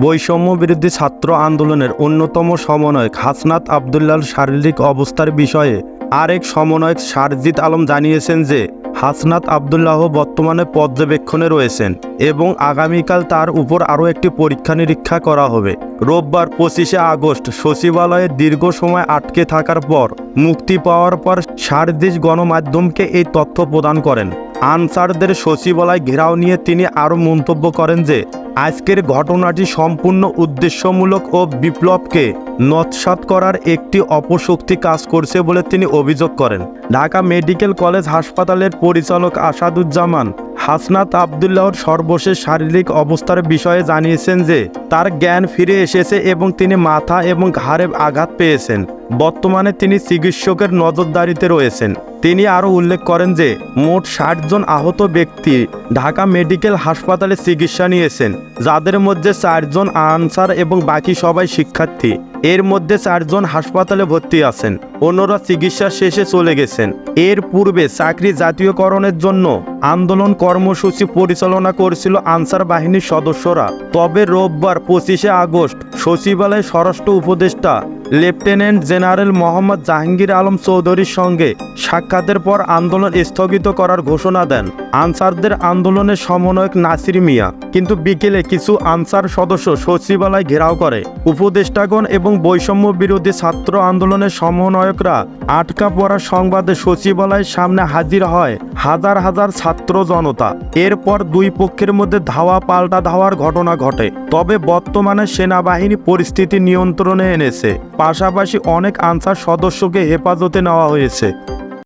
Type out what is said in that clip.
বৈষম্য বিরোধী ছাত্র আন্দোলনের অন্যতম সমন্বয়ক হাসনাত আবদুল্লাহর শারীরিক অবস্থার বিষয়ে আরেক সমন্বয়ক সারজিদ আলম জানিয়েছেন যে হাসনাত আবদুল্লাহ বর্তমানে পর্যবেক্ষণে রয়েছেন এবং আগামীকাল তার উপর আরও একটি পরীক্ষা নিরীক্ষা করা হবে। রোববার 25শে আগস্ট সচিবালয়ে দীর্ঘ সময় আটকে থাকার পর মুক্তি পাওয়ার পর সারজিদ গণমাধ্যমকে এই তথ্য প্রদান করেন। আনসারদের সচিবালয় ঘেরাও নিয়ে তিনি আরও মন্তব্য করেন যে আজকের ঘটনাটি সম্পূর্ণ উদ্দেশ্যমূলক ও বিপ্লবকে নস্যাৎ করার একটি অপশক্তি কাজ করছে বলে তিনি অভিযোগ করেন। ঢাকা মেডিকেল কলেজ হাসপাতালের পরিচালক আসাদুজ্জামান হাসনাত আবদুল্লাহর সর্বশেষ শারীরিক অবস্থার বিষয়ে জানিয়েছেন যে তার জ্ঞান ফিরে এসেছে এবং তিনি মাথা এবং ঘাড়ে আঘাত পেয়েছেন। বর্তমানে তিনি চিকিৎসকের নজরদারিতে রয়েছেন। তিনি আরও উল্লেখ করেন যে মোট ৬০ জন আহত ব্যক্তি ঢাকা মেডিকেল হাসপাতালে চিকিৎসা নিয়েছেন, যাদের মধ্যে ৪ জন আনসার এবং বাকি সবাই শিক্ষার্থী। এর মধ্যে ৪ জন হাসপাতালে ভর্তি আছেন, অন্যরা চিকিৎসা শেষে চলে গেছেন। এর পূর্বে চাকরি জাতীয়করণের জন্য আন্দোলন কর্মসূচি পরিচালনা করেছিল আনসার বাহিনীর সদস্যরা। তবে রোববার 25শে আগস্ট সচিবালয়ে স্বরাষ্ট্র উপদেষ্টা লেফটেন্যান্ট জেনারেল মোহাম্মদ জাহাঙ্গীর আলম চৌধুরীর সঙ্গে সাক্ষাতের পর আন্দোলন স্থগিত করার ঘোষণা দেন আনসারদের আন্দোলনের সমন্বয়ক নাসির মিয়া। কিন্তু বিকেলে কিছু আনসার সদস্য সচিবালয় ঘেরাও করে। উপদেষ্টাগণ এবং বৈষম্য বিরোধী ছাত্র আন্দোলনের সমন্বয়করা আটকা পড়ার সংবাদে সচিবালয়ের সামনে হাজির হয় হাজার হাজার ছাত্র জনতা। এরপর দুই পক্ষের মধ্যে ধাওয়া পাল্টা ধাওয়ার ঘটনা ঘটে। তবে বর্তমানে সেনাবাহিনী পরিস্থিতি নিয়ন্ত্রণে এনেছে, পাশাপাশি অনেক আনসার সদস্যকে হেফাজতে নেওয়া হয়েছে।